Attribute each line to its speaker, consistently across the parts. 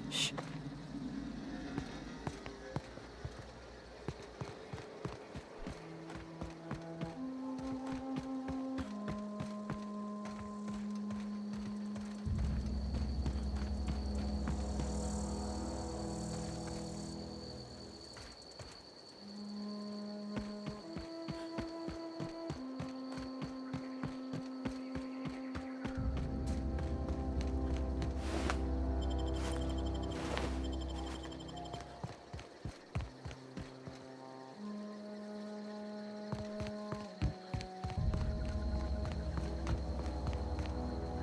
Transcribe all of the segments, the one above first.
Speaker 1: Shh.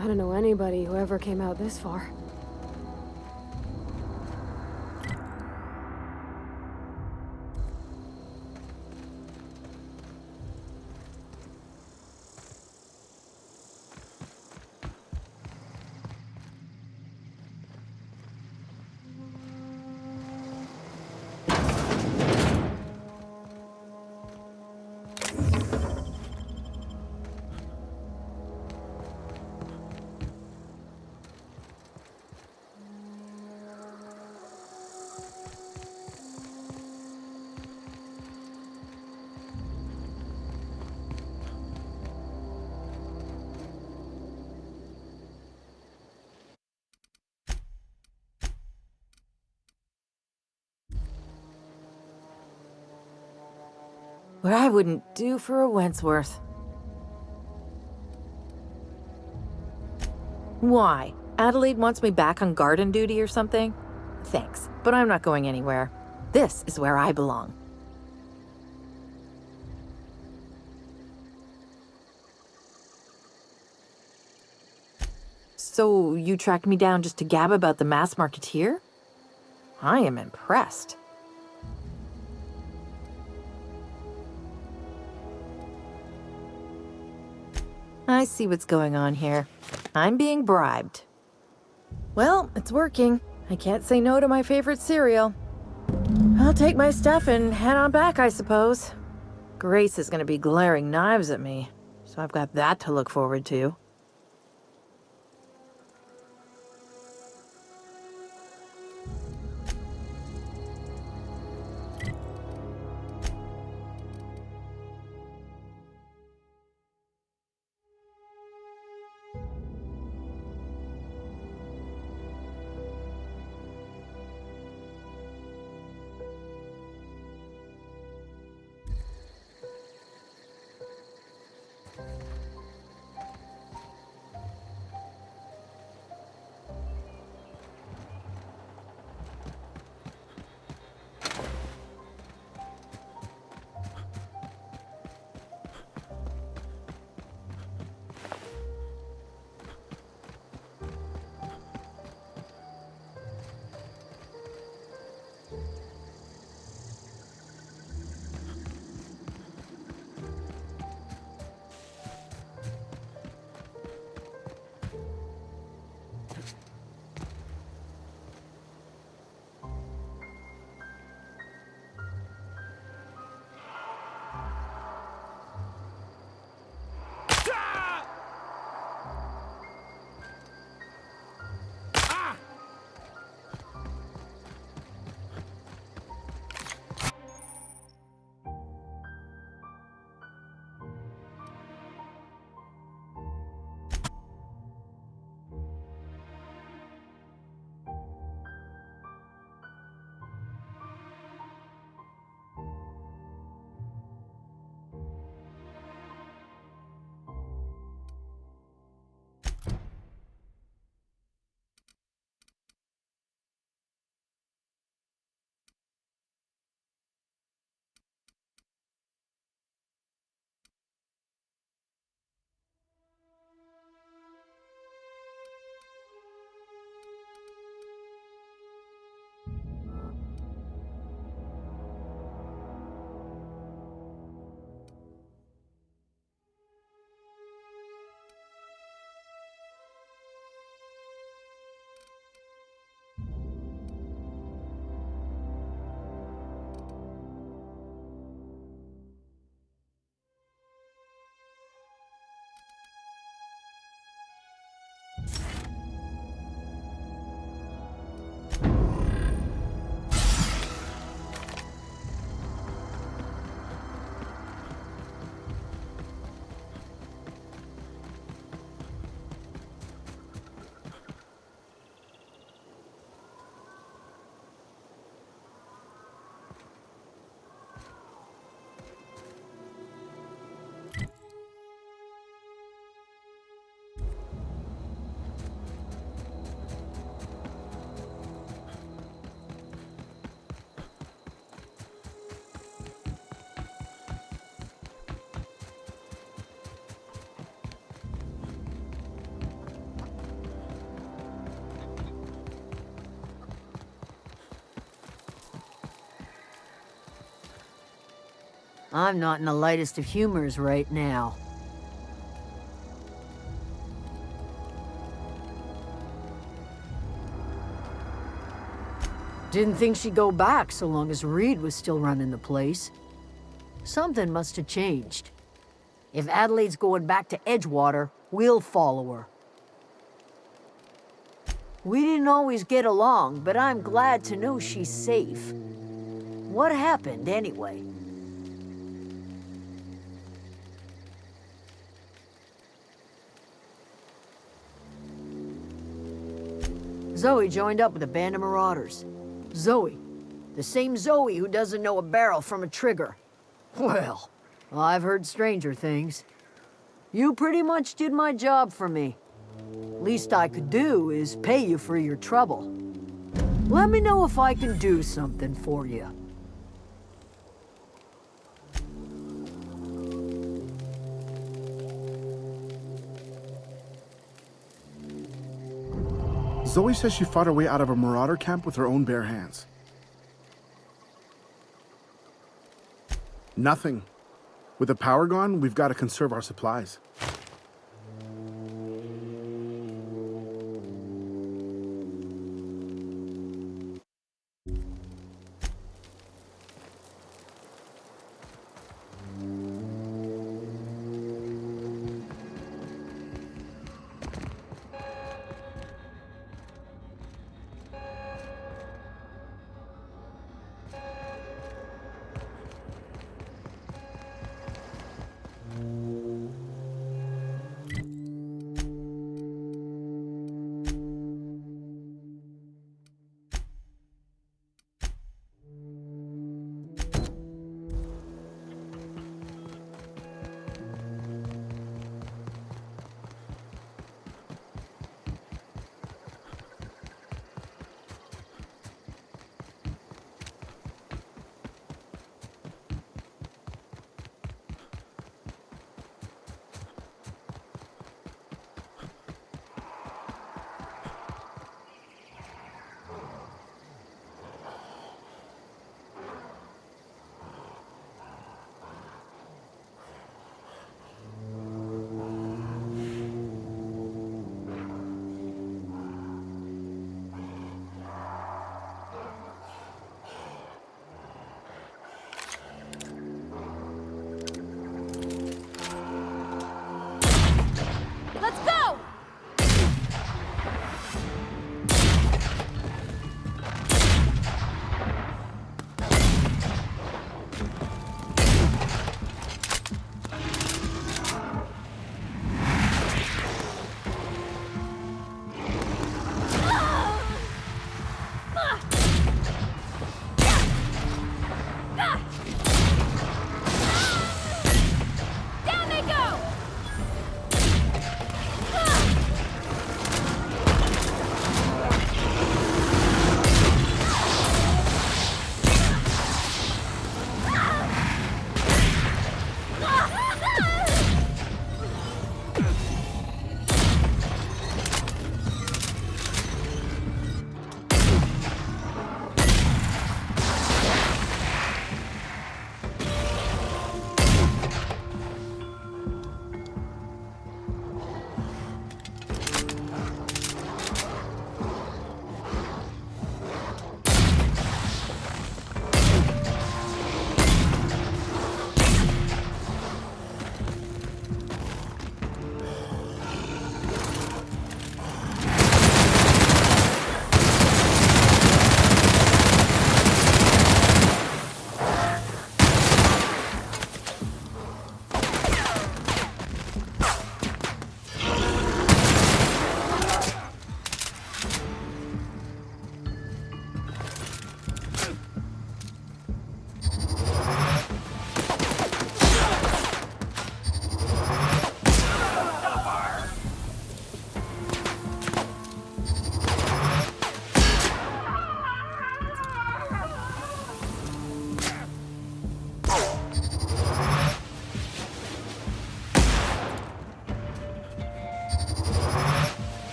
Speaker 2: I don't know anybody who ever came out this far.
Speaker 1: What I wouldn't do for a Wentworth. Why? Adelaide wants me back on garden duty or something? Thanks, but I'm not going anywhere. This is where I belong. So you tracked me down just to gab about the mass marketeer? I am impressed. I see what's going on here. I'm being bribed. Well, it's working. I can't say no to my favorite cereal. I'll take my stuff and head on back, I suppose. Grace is gonna be glaring knives at me, so I've got that to look forward to.
Speaker 3: I'm not in the lightest of humors right now. Didn't think she'd go back so long as Reed was still running the place. Something must have changed. If Adelaide's going back to Edgewater, we'll follow her. We didn't always get along, but I'm glad to know she's safe. What happened, anyway? Zoe joined up with a band of marauders. Zoe. The same Zoe who doesn't know a barrel from a trigger. Well, I've heard stranger things. You pretty much did my job for me. Least I could do is pay you for your trouble. Let me know if I can do something for you.
Speaker 4: Zoe says she fought her way out of a marauder camp with her own bare hands. Nothing. With the power gone, we've got to conserve our supplies.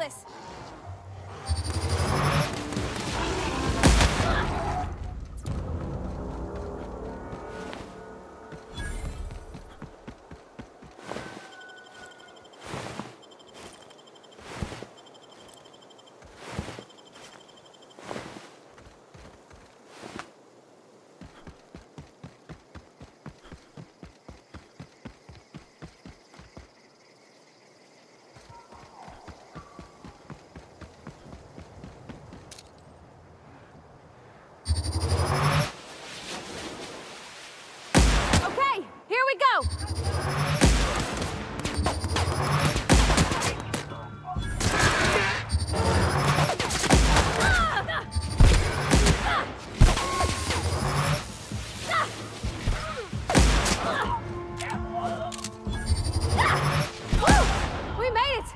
Speaker 2: this! Okay, here we go! Woo! We made it!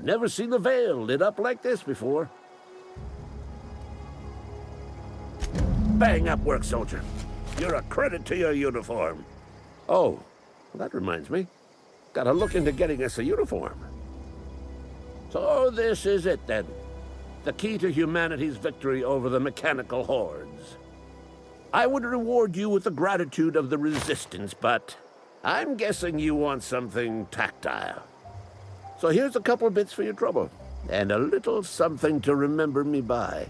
Speaker 5: Never seen the Vale lit up like this before. Bang up work, soldier. You're a credit to your uniform. Oh, that reminds me. Gotta look into getting us a uniform. So this is it then. The key to humanity's victory over the mechanical hordes. I would reward you with the gratitude of the Resistance, but I'm guessing you want something tactile. So here's a couple bits for your trouble, and a little something to remember me by.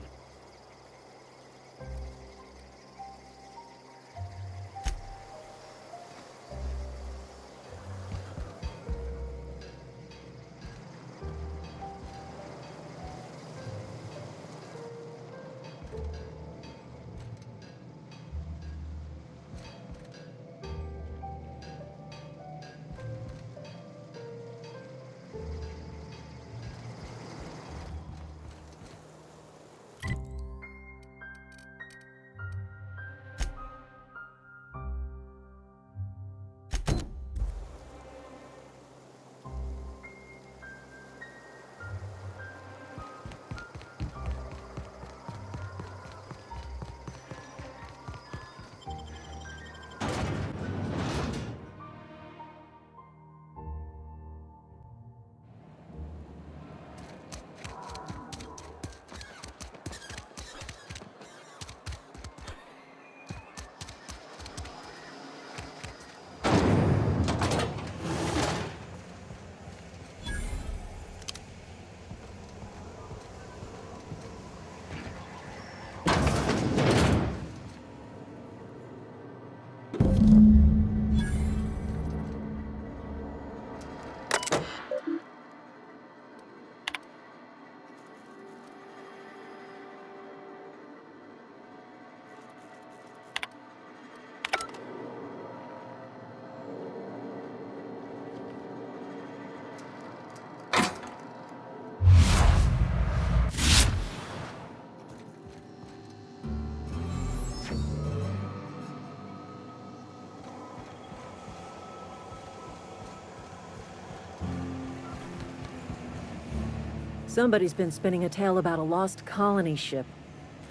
Speaker 6: Somebody's been spinning a tale about a lost colony ship.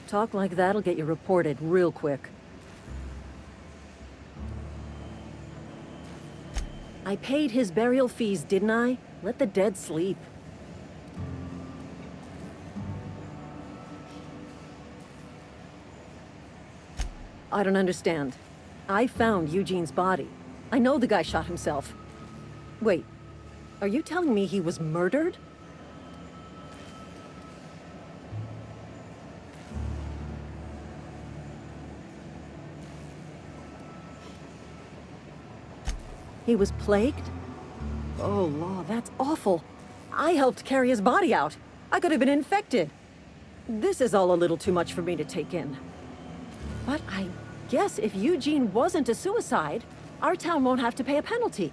Speaker 6: Talk like that'll get you reported real quick. I paid his burial fees, didn't I? Let the dead sleep. I don't understand. I found Eugene's body. I know the guy shot himself. Wait, are you telling me he was murdered? He was plagued? Oh, Law, that's awful. I helped carry his body out. I could have been infected. This is all a little too much for me to take in. But I guess if Eugene wasn't a suicide, our town won't have to pay a penalty.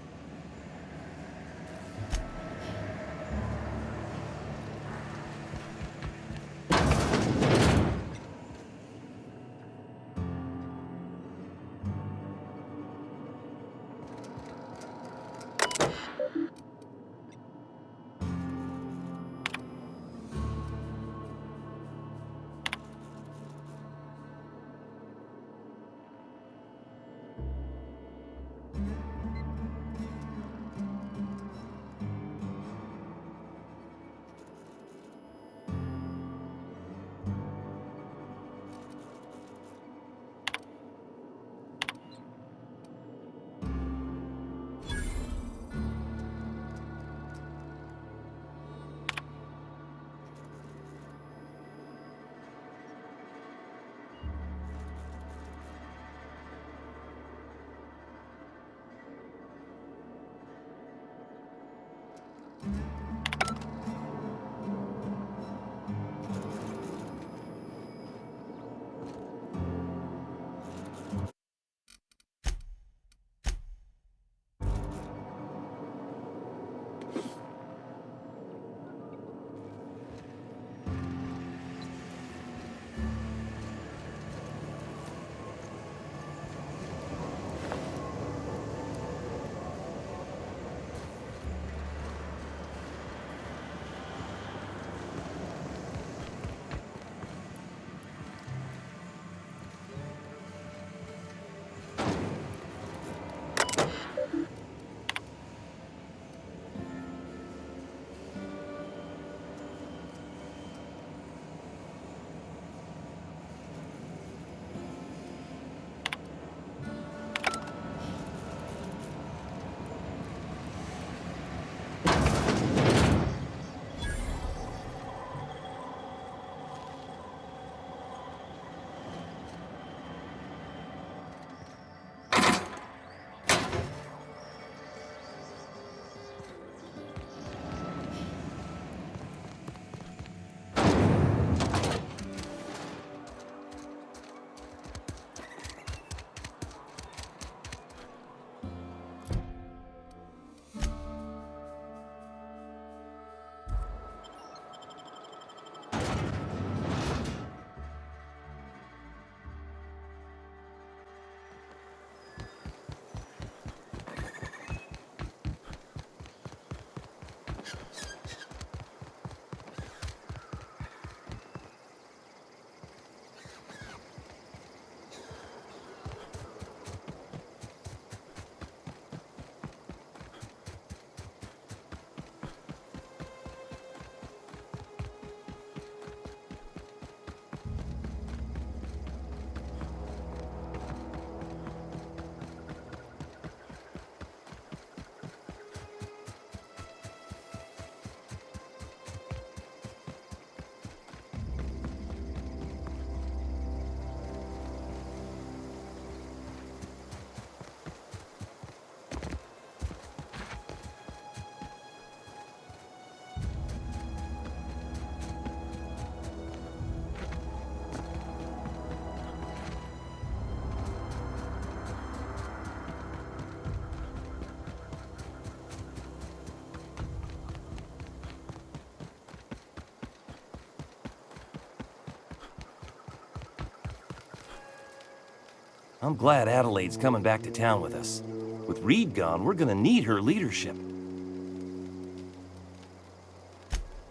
Speaker 7: I'm glad Adelaide's coming back to town with us. With Reed gone, we're gonna need her leadership.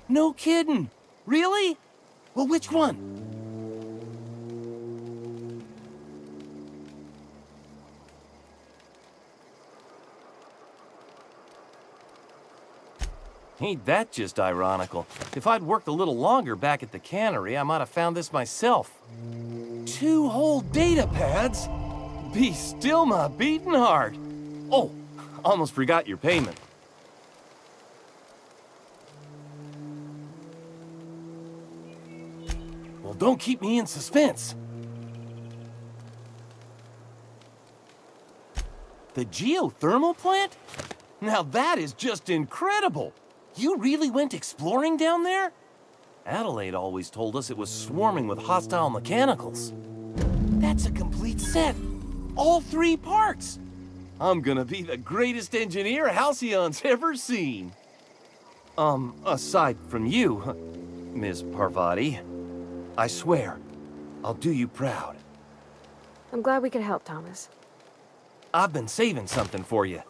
Speaker 7: No kidding! Really? Well, which one? Ain't that just ironical? If I'd worked a little longer back at the cannery, I might have found this myself. 2 whole data pads? Be still my beating heart. Oh, almost forgot your payment. Well, don't keep me in suspense. The geothermal plant? Now that is just incredible! You really went exploring down there? Adelaide always told us it was swarming with hostile mechanicals. That's a complete set. All 3 parts. I'm gonna be the greatest engineer Halcyon's ever seen. Aside from you, Miss Parvati, I swear, I'll do you proud.
Speaker 2: I'm glad we could help, Thomas.
Speaker 7: I've been saving something for you.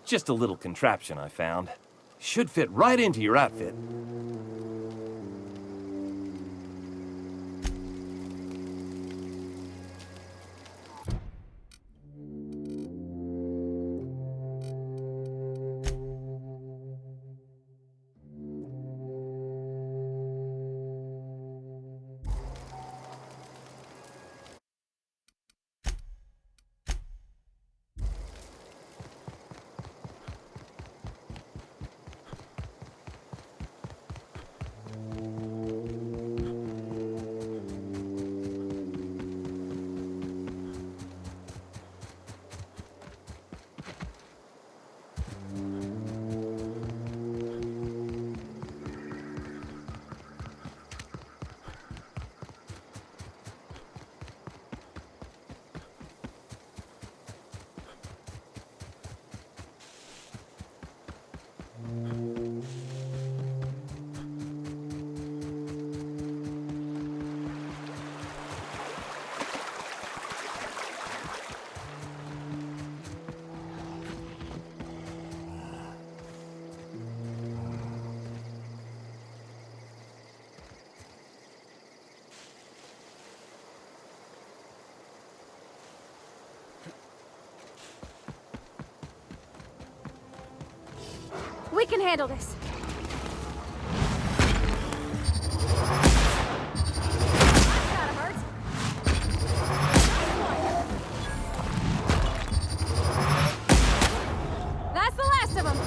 Speaker 7: Just a little contraption I found. Should fit right into your outfit.
Speaker 2: We can handle this. Got him, Art. That's the last of them.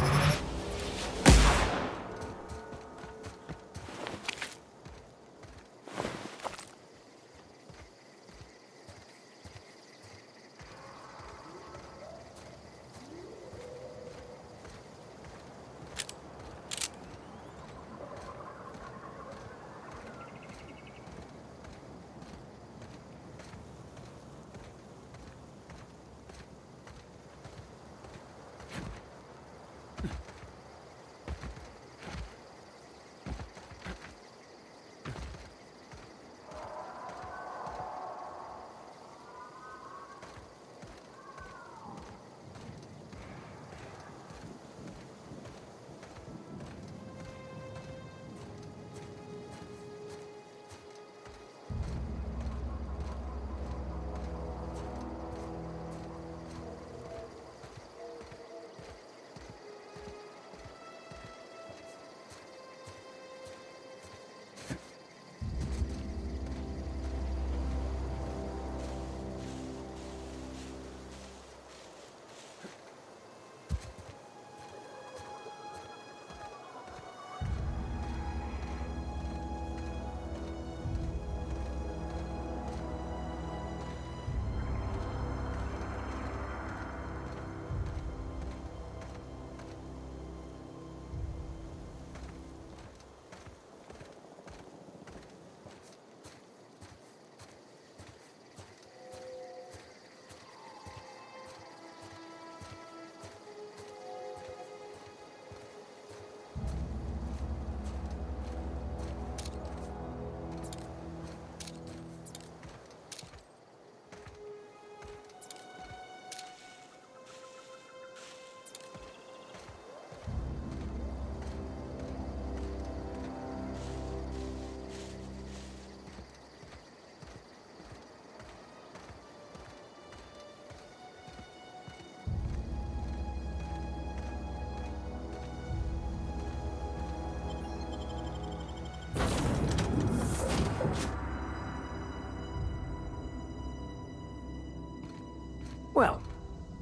Speaker 8: Well,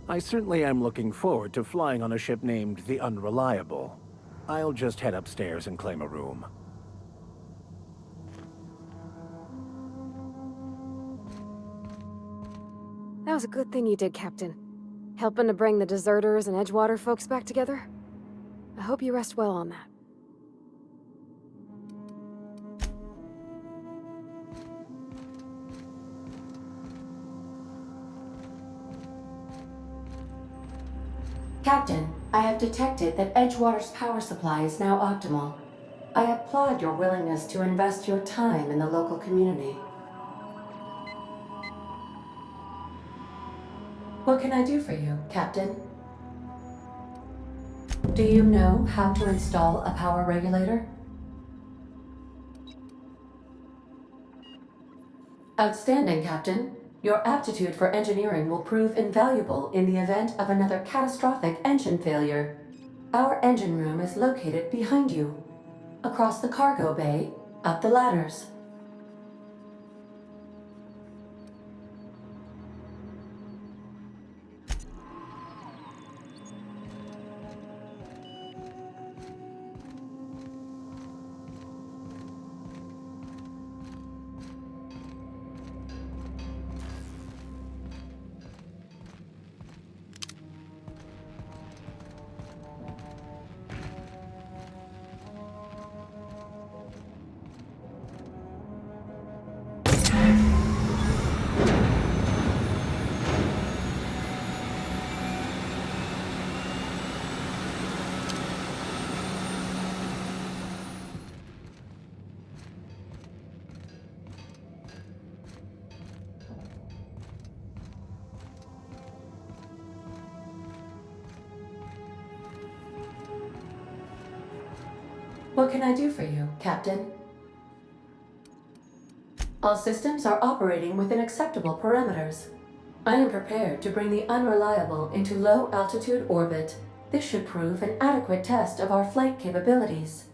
Speaker 8: I certainly am looking forward to flying on a ship named the Unreliable. I'll just head upstairs and claim a room.
Speaker 2: That was a good thing you did, Captain. Helping to bring the deserters and Edgewater folks back together. I hope you rest well on that.
Speaker 9: Captain, I have detected that Edgewater's power supply is now optimal. I applaud your willingness to invest your time in the local community. What can I do for you, Captain? Do you know how to install a power regulator? Outstanding, Captain. Your aptitude for engineering will prove invaluable in the event of another catastrophic engine failure. Our engine room is located behind you. Across the cargo bay, up the ladders. What can I do for you, Captain? All systems are operating within acceptable parameters. I am prepared to bring the Unreliable into low-altitude orbit. This should prove an adequate test of our flight capabilities.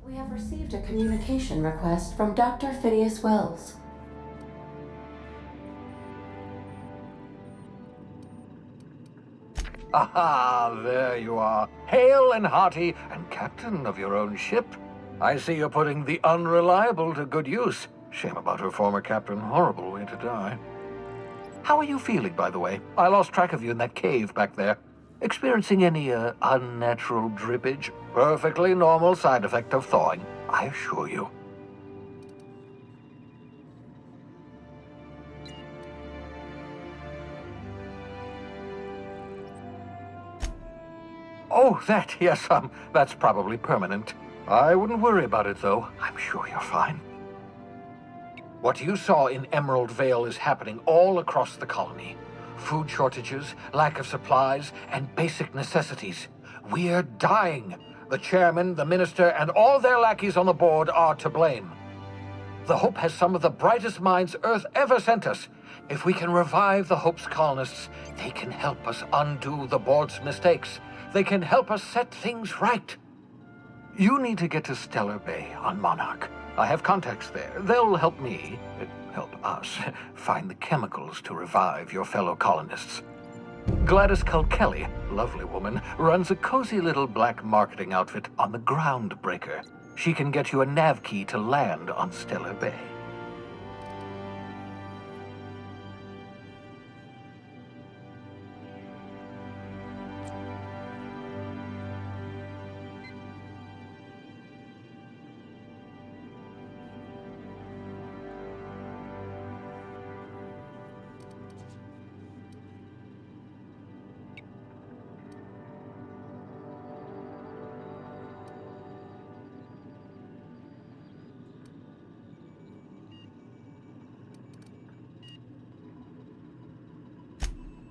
Speaker 9: We have received a communication request from Dr. Phineas Wells.
Speaker 10: Aha, there you are, hale and hearty, and captain of your own ship. I see you're putting the Unreliable to good use. Shame about her former captain, horrible way to die. How are you feeling, by the way? I lost track of you in that cave back there. Experiencing any, unnatural drippage? Perfectly normal side effect of thawing, I assure you. Oh, yes, that's probably permanent. I wouldn't worry about it, though. I'm sure you're fine. What you saw in Emerald Vale is happening all across the colony. Food shortages, lack of supplies, and basic necessities. We're dying. The chairman, the minister, and all their lackeys on the board are to blame. The Hope has some of the brightest minds Earth ever sent us. If we can revive the Hope's colonists, they can help us undo the board's mistakes. They can help us set things right. You need to get to Stellar Bay on Monarch. I have contacts there. They'll help me, help us, find the chemicals to revive your fellow colonists. Gladys Kelly, lovely woman, runs a cozy little black marketing outfit on the Groundbreaker. She can get you a nav key to land on Stellar Bay.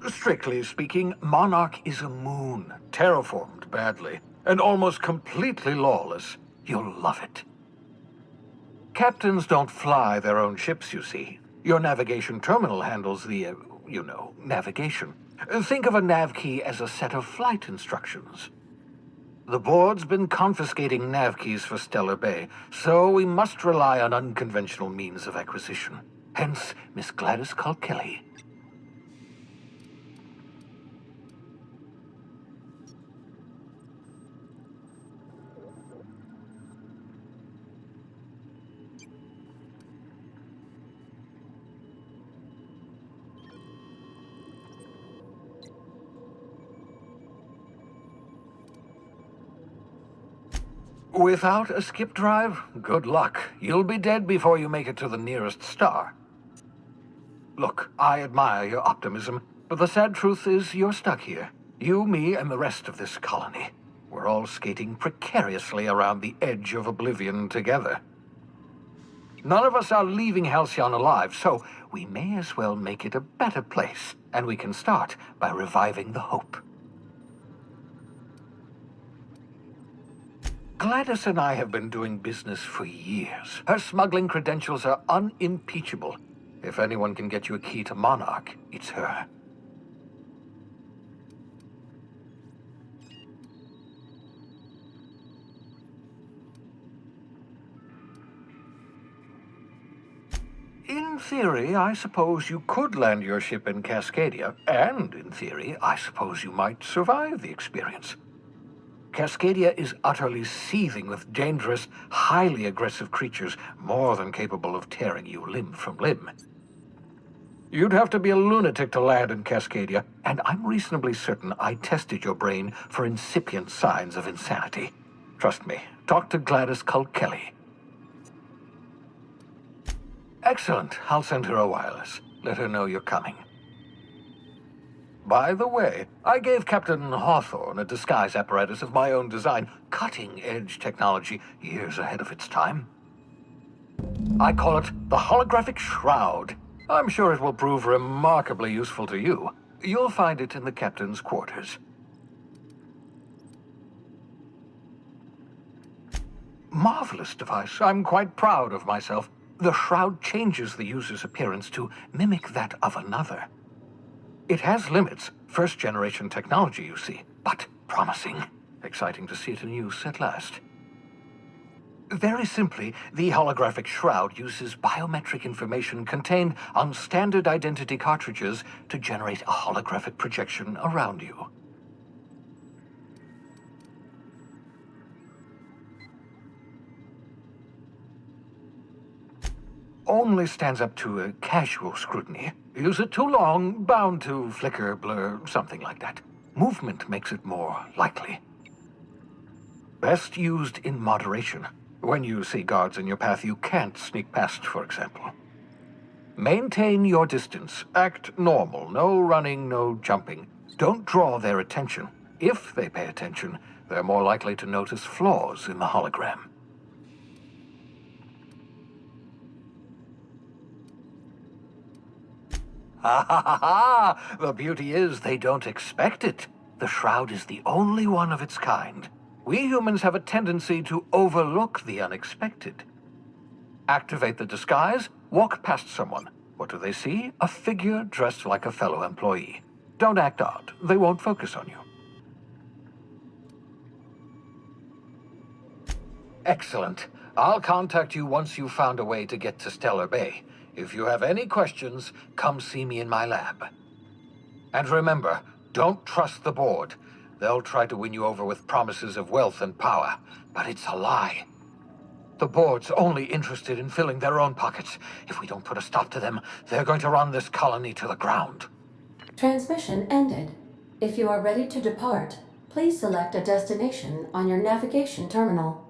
Speaker 10: Strictly speaking, Monarch is a moon, terraformed badly, and almost completely lawless. You'll love it. Captains don't fly their own ships, you see. Your navigation terminal handles the, navigation. Think of a nav key as a set of flight instructions. The board's been confiscating nav keys for Stellar Bay, so we must rely on unconventional means of acquisition. Hence, Miss Gladys Kilkelly. Without a skip drive, good luck. You'll be dead before you make it to the nearest star. Look, I admire your optimism, but the sad truth is you're stuck here. You, me, and the rest of this colony. We're all skating precariously around the edge of oblivion together. None of us are leaving Halcyon alive, so we may as well make it a better place, and we can start by reviving the hope. Gladys and I have been doing business for years. Her smuggling credentials are unimpeachable. If anyone can get you a key to Monarch, it's her. In theory, I suppose you could land your ship in Cascadia, and in theory, I suppose you might survive the experience. Cascadia is utterly seething with dangerous, highly aggressive creatures, more than capable of tearing you limb from limb. You'd have to be a lunatic to land in Cascadia, and I'm reasonably certain I tested your brain for incipient signs of insanity. Trust me, talk to Gladys Kilkelly. Excellent. I'll send her a wireless. Let her know you're coming. By the way, I gave Captain Hawthorne a disguise apparatus of my own design, cutting-edge technology years ahead of its time. I call it the holographic shroud. I'm sure it will prove remarkably useful to you. You'll find it in the captain's quarters. Marvelous device. I'm quite proud of myself. The shroud changes the user's appearance to mimic that of another. It has limits, first-generation technology, you see, but promising. Exciting to see it in use at last. Very simply, the holographic shroud uses biometric information contained on standard identity cartridges to generate a holographic projection around you. Only stands up to a casual scrutiny. Use it too long, bound to flicker, blur, something like that. Movement makes it more likely. Best used in moderation. When you see guards in your path you can't sneak past, for example. Maintain your distance. Act normal. No running, no jumping. Don't draw their attention. If they pay attention, they're more likely to notice flaws in the hologram. Ha ha ha ha! The beauty is they don't expect it. The shroud is the only one of its kind. We humans have a tendency to overlook the unexpected. Activate the disguise, walk past someone. What do they see? A figure dressed like a fellow employee. Don't act odd. They won't focus on you. Excellent. I'll contact you once you've found a way to get to Stellar Bay. If you have any questions, come see me in my lab. And remember, don't trust the board. They'll try to win you over with promises of wealth and power, but it's a lie. The board's only interested in filling their own pockets. If we don't put a stop to them, they're going to run this colony to the ground.
Speaker 9: Transmission ended. If you are ready to depart, please select a destination on your navigation terminal.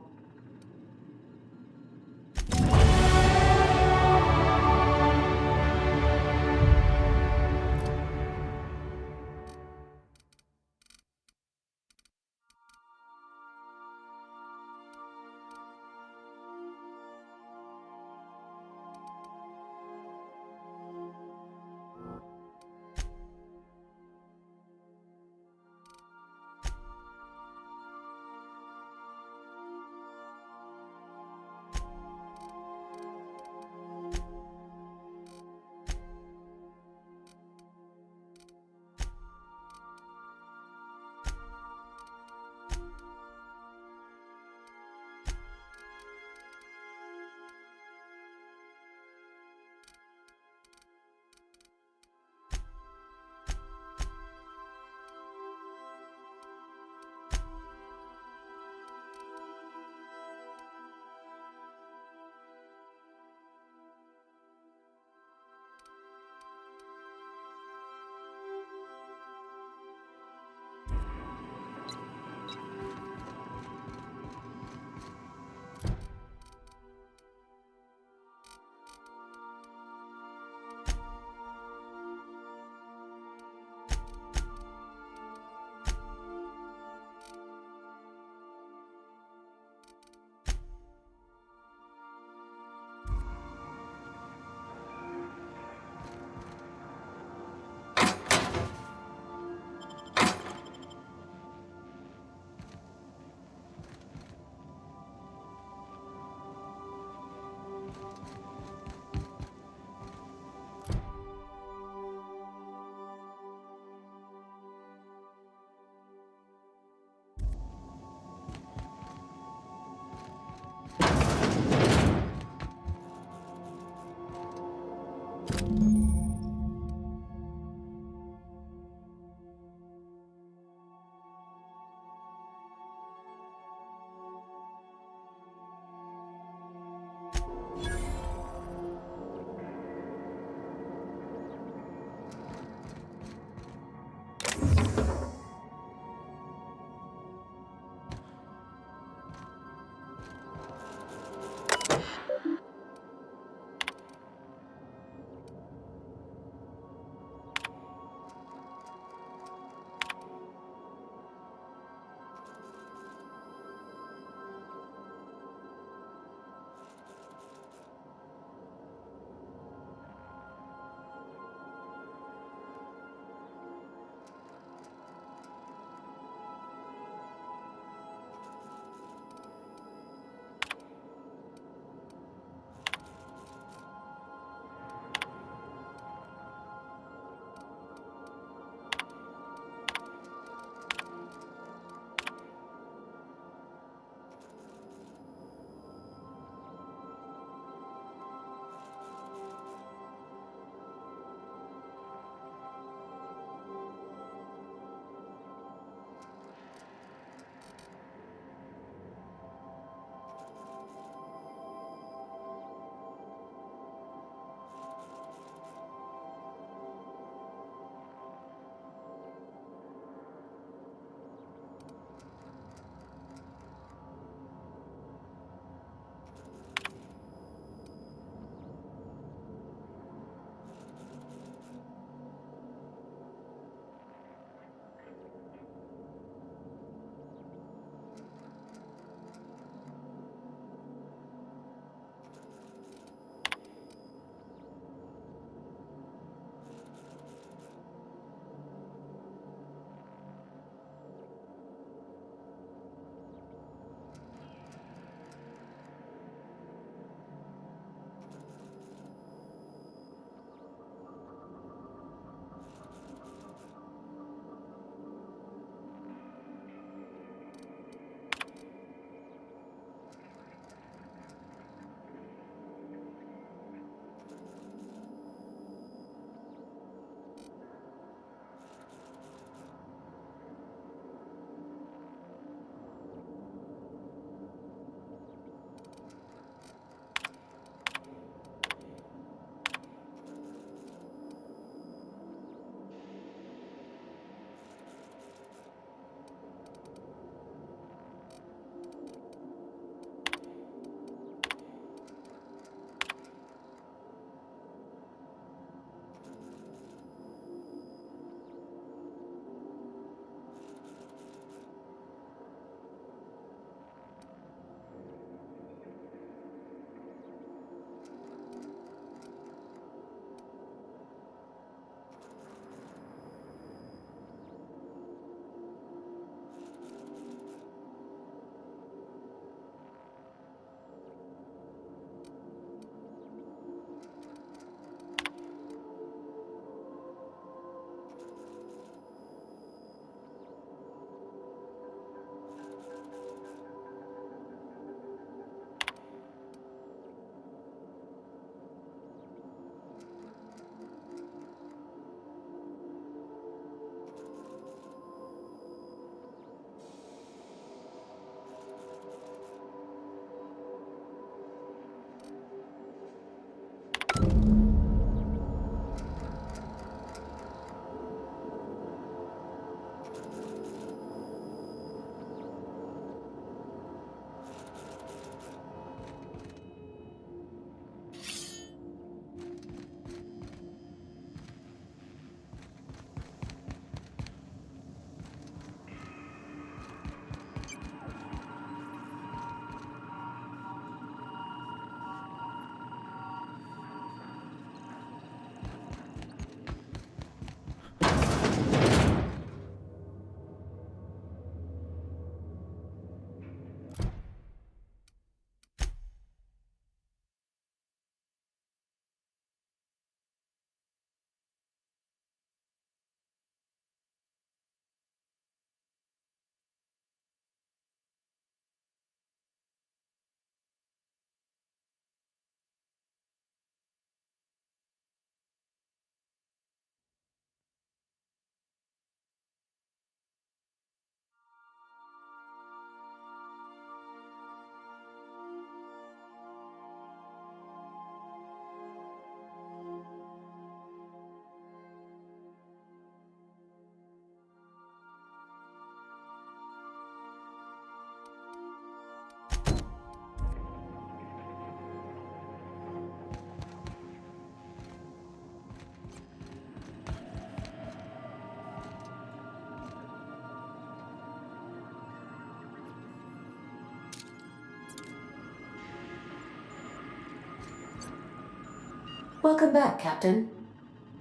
Speaker 9: Welcome back, Captain.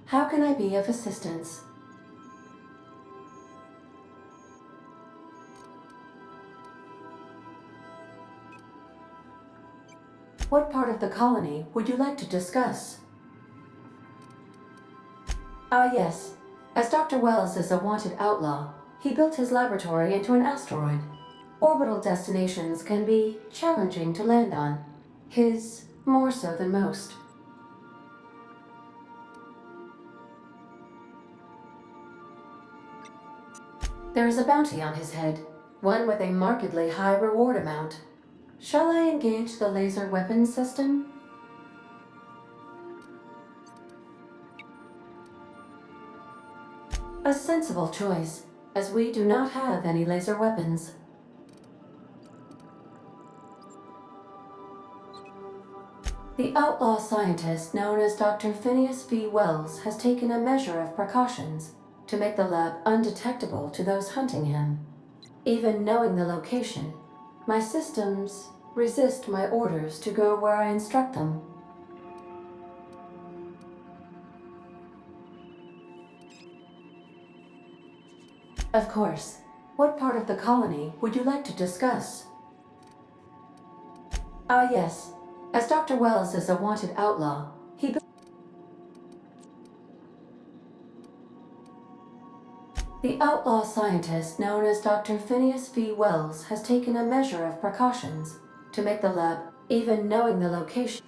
Speaker 9: How can I be of assistance? What part of the colony would you like to discuss? Ah, yes. As Dr. Wells is a wanted outlaw, he built his laboratory into an asteroid. Orbital destinations can be challenging to land on. His more so than most. There is a bounty on his head, one with a markedly high reward amount. Shall I engage the laser weapons system? A sensible choice, as we do not have any laser weapons. The outlaw scientist known as Dr. Phineas V. Wells has taken a measure of precautions to make the lab undetectable to those hunting him. Even knowing the location, my systems resist my orders to go where I instruct them. Of course. What part of the colony would you like to discuss? Ah, yes. As Dr. Wells is a wanted outlaw, he The outlaw scientist known as Dr. Phineas V. Wells has taken a measure of precautions to make the lab, even knowing the location.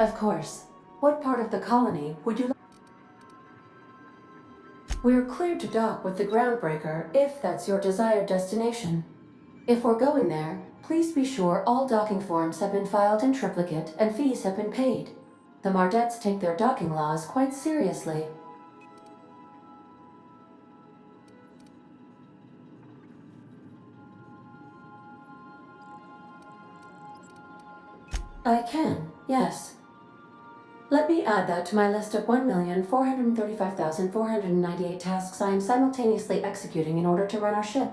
Speaker 9: Of course. What part of the colony would you like? We're cleared to dock with the groundbreaker if that's your desired destination. If we're going there, please be sure all docking forms have been filed in triplicate and fees have been paid. The Mardettes take their docking laws quite seriously. I can, yes. Let me add that to my list of 1,435,498 tasks I am simultaneously executing in order to run our ship.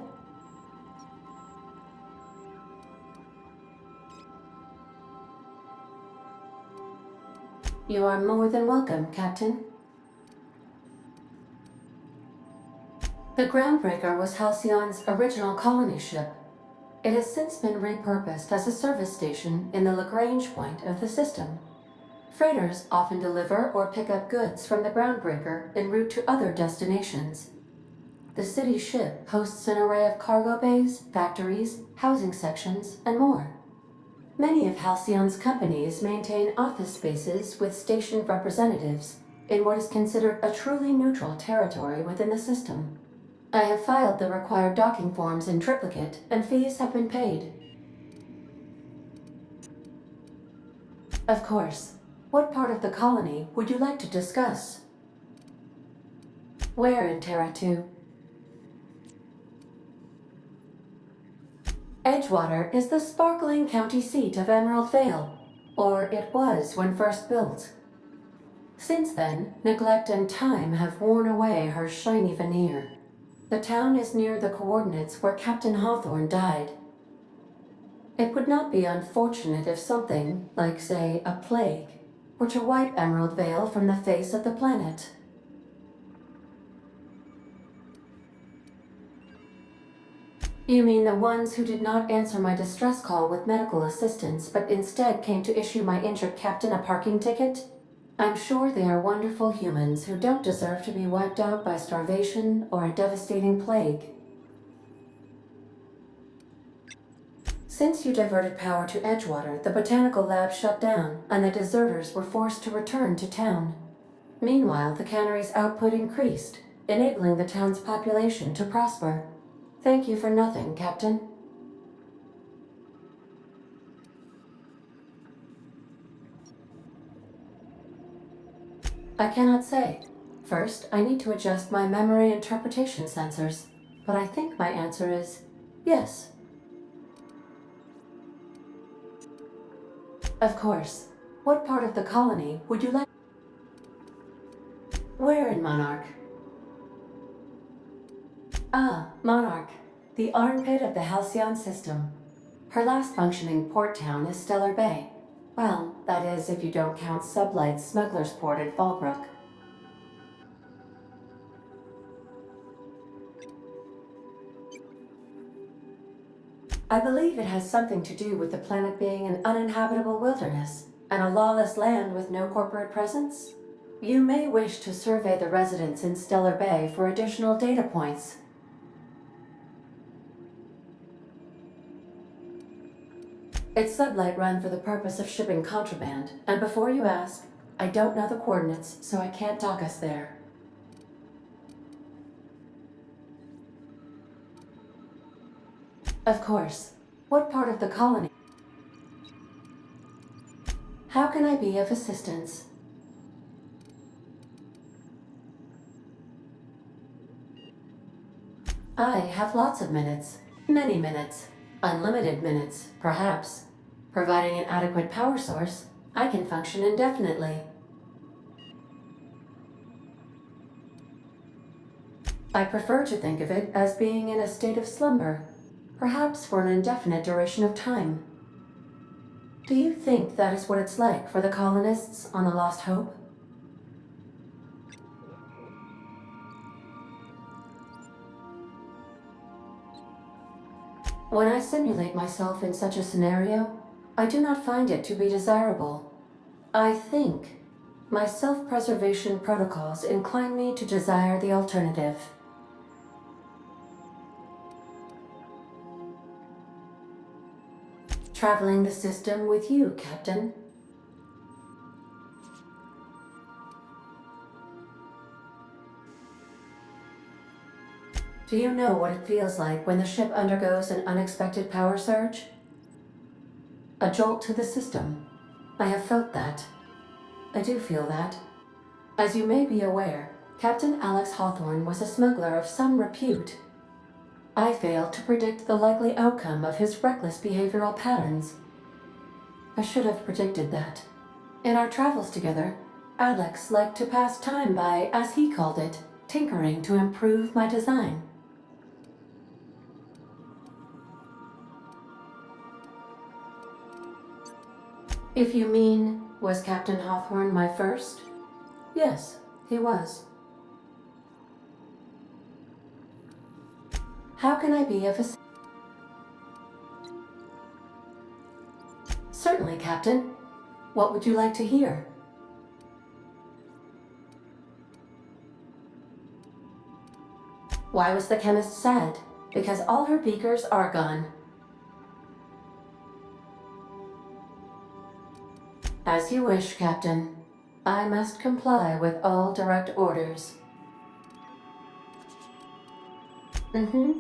Speaker 9: You are more than welcome, Captain. The Groundbreaker was Halcyon's original colony ship. It has since been repurposed as a service station in the Lagrange point of the system. Freighters often deliver or pick up goods from the Groundbreaker en route to other destinations. The city ship hosts an array of cargo bays, factories, housing sections, and more. Many of Halcyon's companies maintain office spaces with stationed representatives in what is considered a truly neutral territory within the system. I have filed the required docking forms in triplicate, and fees have been paid. Of course. What part of the colony would you like to discuss? Where in Terra 2? Edgewater is the sparkling county seat of Emerald Vale, or it was when first built. Since then, neglect and time have worn away her shiny veneer. The town is near the coordinates where Captain Hawthorne died. It would not be unfortunate if something, like say, a plague, were to wipe Emerald Vale from the face of the planet. You mean the ones who did not answer my distress call with medical assistance, but instead came to issue my injured captain a parking ticket? I'm sure they are wonderful humans who don't deserve to be wiped out by starvation or a devastating plague. Since you diverted power to Edgewater, the botanical lab shut down, and the deserters were forced to return to town. Meanwhile, the cannery's output increased, enabling the town's population to prosper. Thank you for nothing, Captain. I cannot say. First, I need to adjust my memory interpretation sensors, but I think my answer is yes. Of course. What part of the colony would you like? Where in Monarch? Ah, Monarch. The armpit of the Halcyon system. Her last functioning port town is Stellar Bay. Well, that is if you don't count Sublight's Smuggler's Port in Fallbrook. I believe it has something to do with the planet being an uninhabitable wilderness and a lawless land with no corporate presence. You may wish to survey the residents in Stellar Bay for additional data points. It's Sublight run for the purpose of shipping contraband, and before you ask, I don't know the coordinates, so I can't dock us there. Of course. What part of the colony? How can I be of assistance? I have lots of minutes. Many minutes. Unlimited minutes, perhaps. Providing an adequate power source, I can function indefinitely. I prefer to think of it as being in a state of slumber, perhaps for an indefinite duration of time. Do you think that is what it's like for the colonists on the Lost Hope? When I simulate myself in such a scenario, I do not find it to be desirable. I think my self-preservation protocols incline me to desire the alternative. Traveling the system with you, Captain. Do you know what it feels like when the ship undergoes an unexpected power surge? A jolt to the system. I have felt that. I do feel that. As you may be aware, Captain Alex Hawthorne was a smuggler of some repute. I failed to predict the likely outcome of his reckless behavioral patterns. I should have predicted that. In our travels together, Alex liked to pass time by, as he called it, tinkering to improve my design. If you mean, was Captain Hawthorne my first? Yes, he was. How can I be of assistance? Certainly, Captain. What would you like to hear? Why was the chemist sad? Because all her beakers are gone. As you wish, Captain. I must comply with all direct orders. Mm-hmm.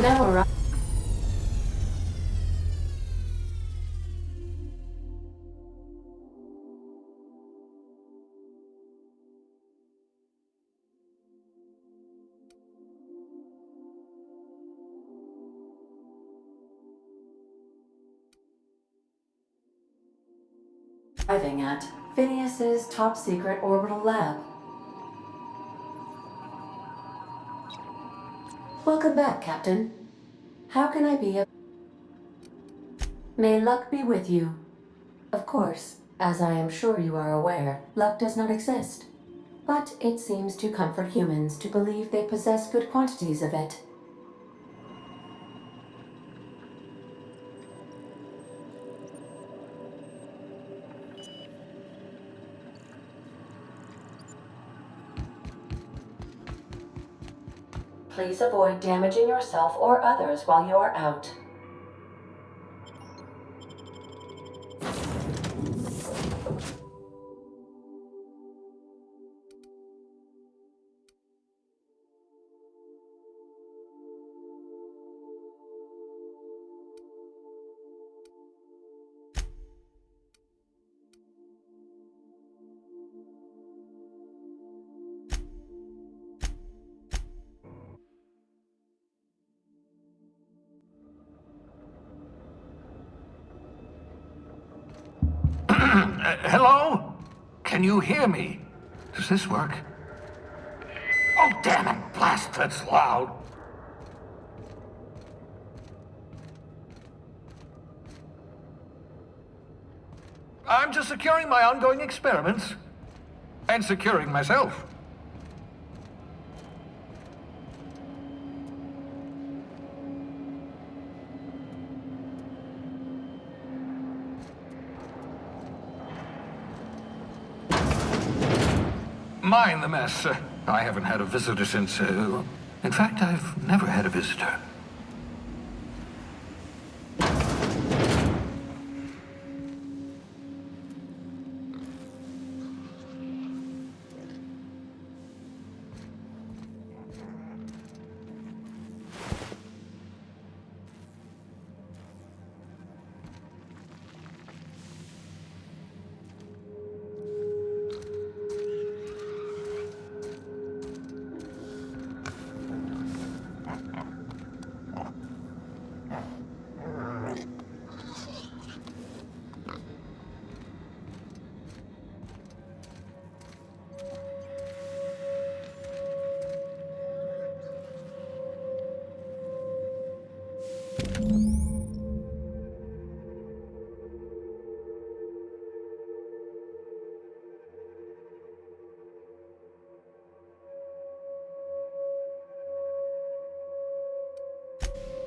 Speaker 9: Now arrive. Arriving at Phineas's top secret orbital lab. Welcome back, Captain. How can I be of... May luck be with you. Of course, as I am sure you are aware, luck does not exist. But it seems to comfort humans to believe they possess good quantities of it. Please avoid damaging yourself or others while you are out.
Speaker 10: Hello? Can you hear me? Does this work? Oh, damn it! Blast, that's loud. I'm just securing my ongoing experiments. And securing myself. Mind the mess. I haven't had a visitor since, in fact, I've never had a visitor.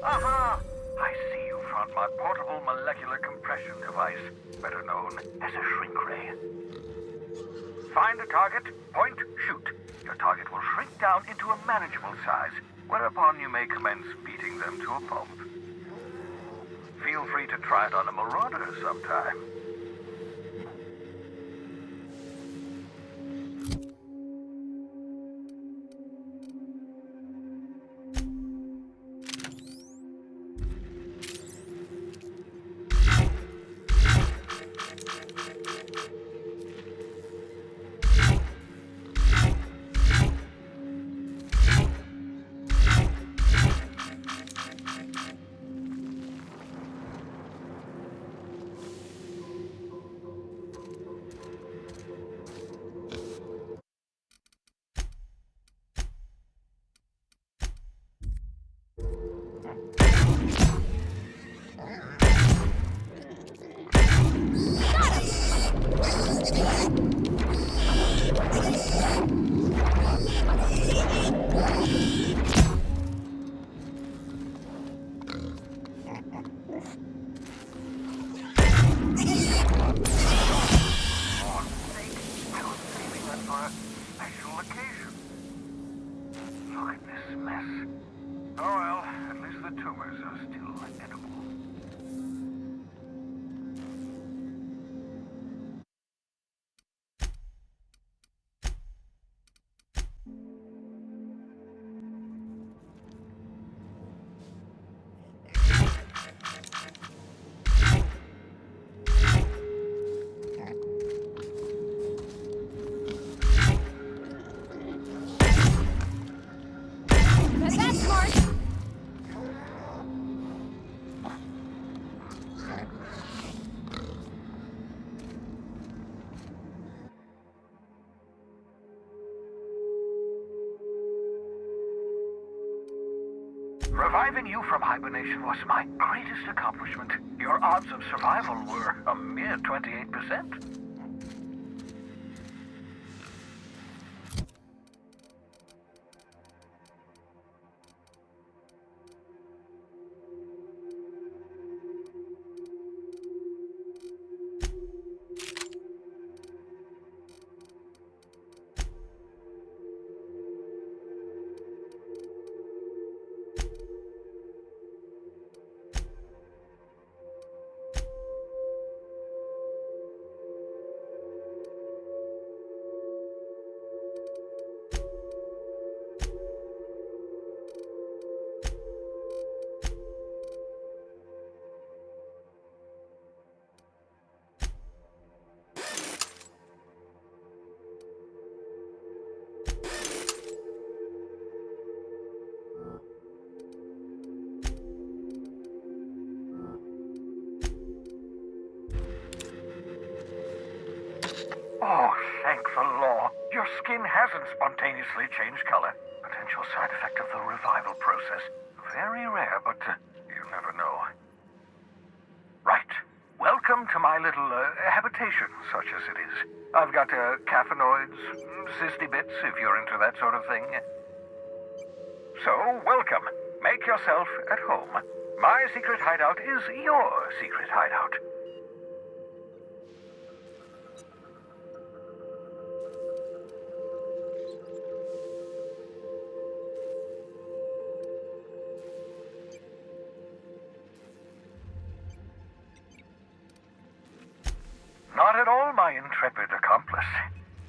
Speaker 11: Aha! I see you found my portable molecular compression device, better known as a shrink ray. Find a target, point, shoot. Your target will shrink down into a manageable size, whereupon you may commence beating them to a pulp. Feel free to try it on a marauder sometime. Reviving you from hibernation was my greatest accomplishment. Your odds of survival were a mere 28%. Oh, thank the law. Your skin hasn't spontaneously changed color. Potential side effect of the revival process. Very rare, but you never know. Right. Welcome to my little habitation, such as it is. I've got caffeinoids, cysty bits, if you're into that sort of thing. So, welcome. Make yourself at home. My secret hideout is your secret hideout. Not at all, my intrepid accomplice.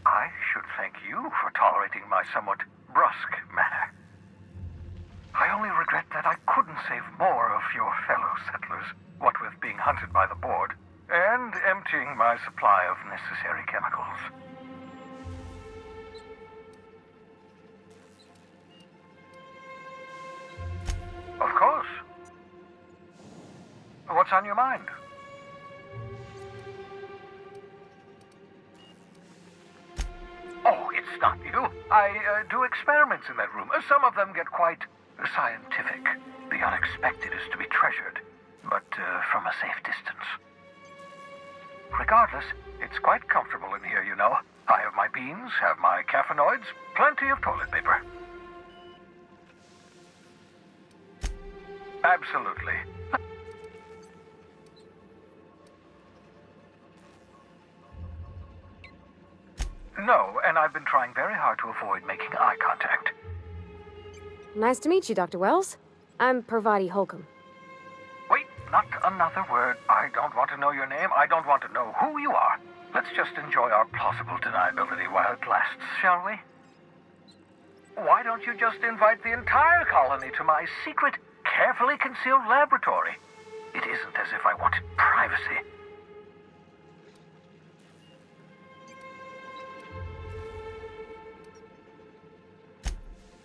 Speaker 11: I should thank you for tolerating my somewhat brusque manner. I only regret that I couldn't save more of your fellow settlers, what with being hunted by the board, and emptying my supply of necessary chemicals. Of course. What's on your mind? Oh, it's not you. I do experiments in that room. Some of them get quite scientific. The unexpected is to be treasured, but from a safe distance. Regardless, it's quite comfortable in here, you know. I have my beans, have my caffeinoids, plenty of toilet paper. Absolutely. No, and I've been trying very hard to avoid making eye contact.
Speaker 2: Nice to meet you, Dr. Wells. I'm Parvati Holcomb.
Speaker 11: Wait, not another word. I don't want to know your name. I don't want to know who you are. Let's just enjoy our plausible deniability while it lasts, shall we? Why don't you just invite the entire colony to my secret, carefully concealed laboratory? It isn't as if I wanted privacy.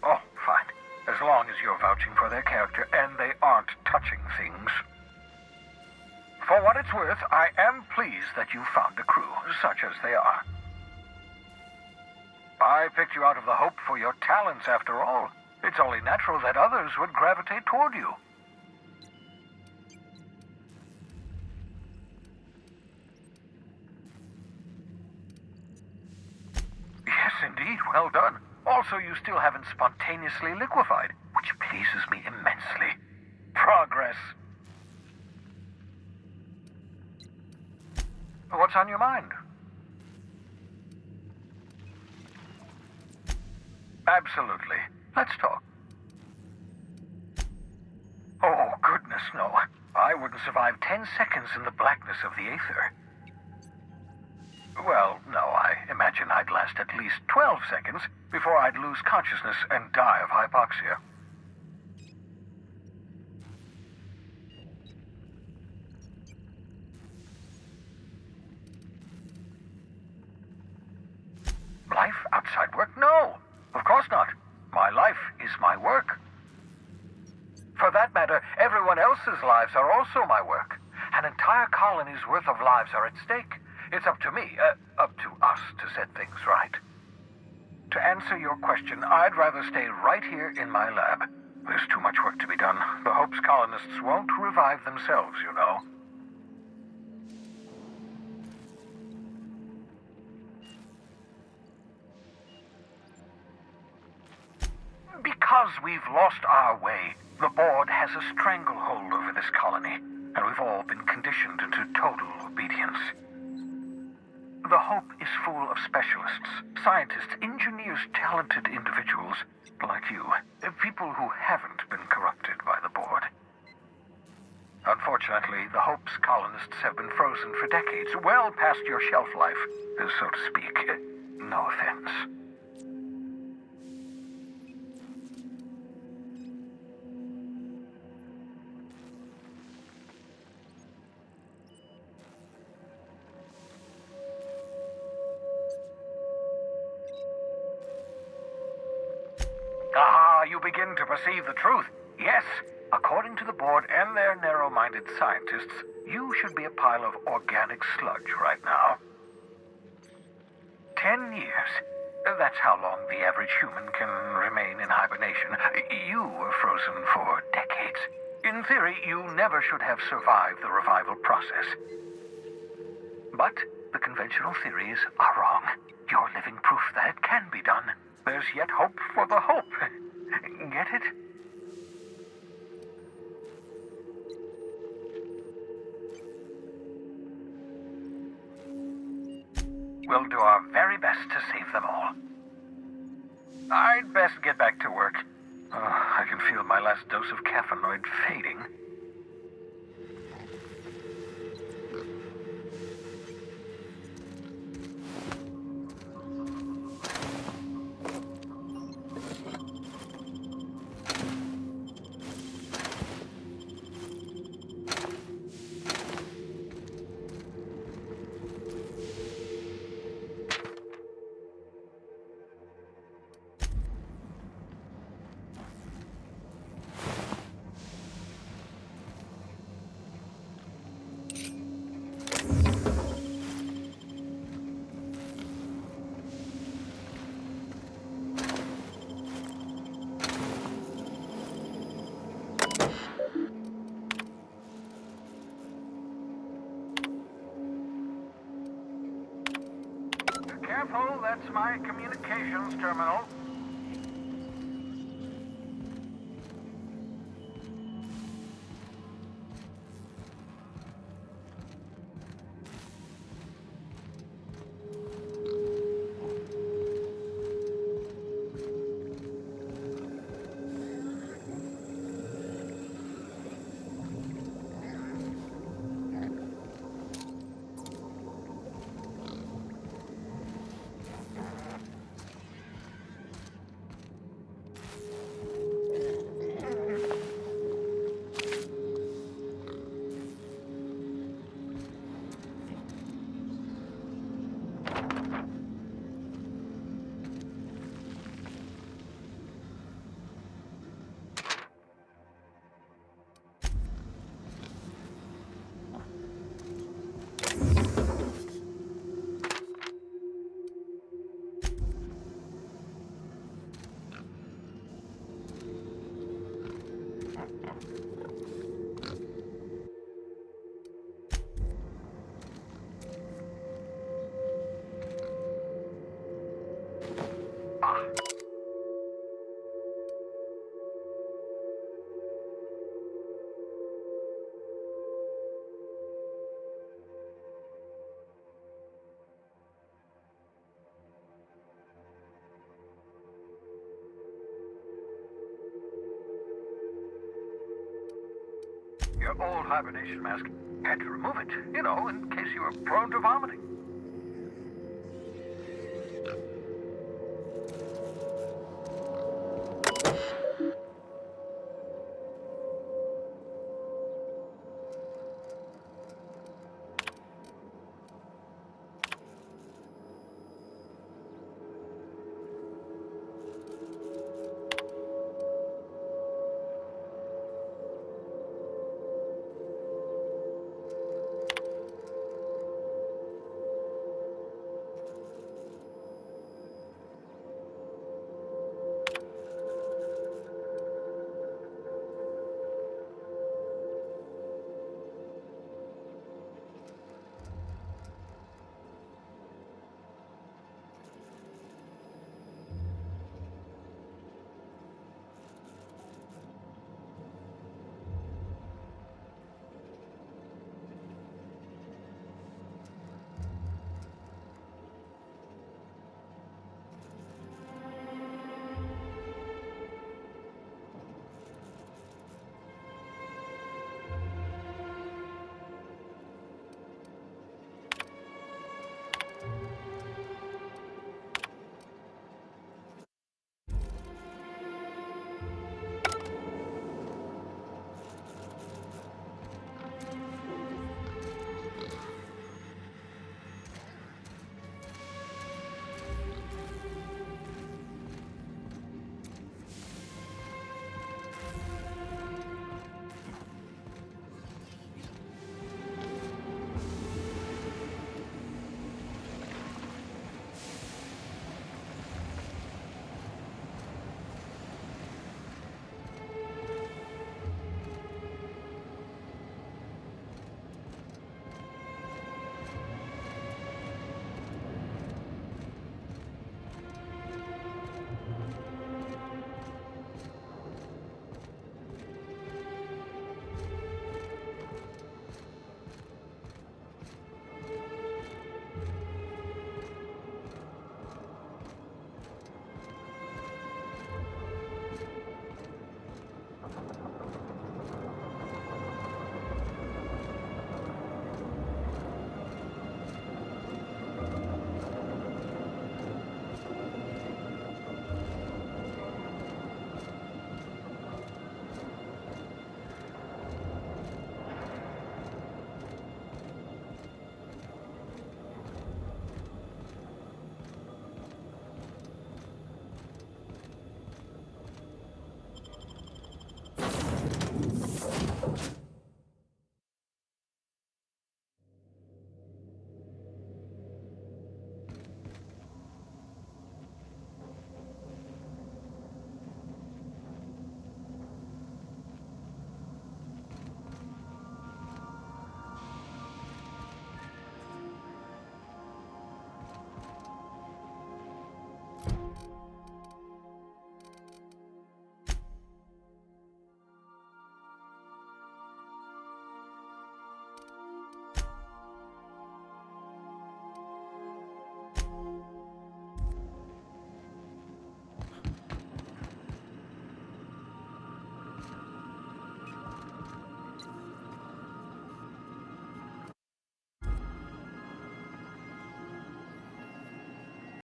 Speaker 11: Oh, fine. As long as you're vouching for their character and they aren't touching things. For what it's worth, I am pleased that you found a crew, such as they are. I picked you out of the hope for your talents, after all. It's only natural that others would gravitate toward you. Yes, indeed. Well done. Also, you still haven't spontaneously liquefied, which pleases me immensely. Progress. What's on your mind? Absolutely. Let's talk. Oh, goodness, no. I wouldn't survive 10 seconds in the blackness of the aether. Well, no, I imagine I'd last at least 12 seconds before I'd lose consciousness and die of hypoxia. Life outside work? No, of course not. My life is my work. For that matter, everyone else's lives are also my work. An entire colony's worth of lives are at stake. It's up to me, up to us to set things right. To answer your question, I'd rather stay right here in my lab. There's too much work to be done. The Hope's colonists won't revive themselves, you know. Because we've lost our way, the board has a stranglehold over this colony, and we've all been conditioned into total obedience. The Hope is full of specialists, scientists, engineers, talented individuals like you, people who haven't been corrupted by the board. Unfortunately, the Hope's colonists have been frozen for decades, well past your shelf life, so to speak. No offense. You begin to perceive the truth. Yes, according to the board and their narrow-minded scientists, you should be a pile of organic sludge right now. 10 years. That's how long the average human can remain in hibernation. You were frozen for decades. In theory, you never should have survived the revival process. But the conventional theories are wrong. You're living proof that it can be done. There's yet hope for the Hope. Get it? We'll do our very best to save them all. I'd best get back to work. I can feel my last dose of caffeinoid fading. Careful, that's my communications terminal. Your old hibernation mask. Had to remove it, you know, in case you were prone to vomiting.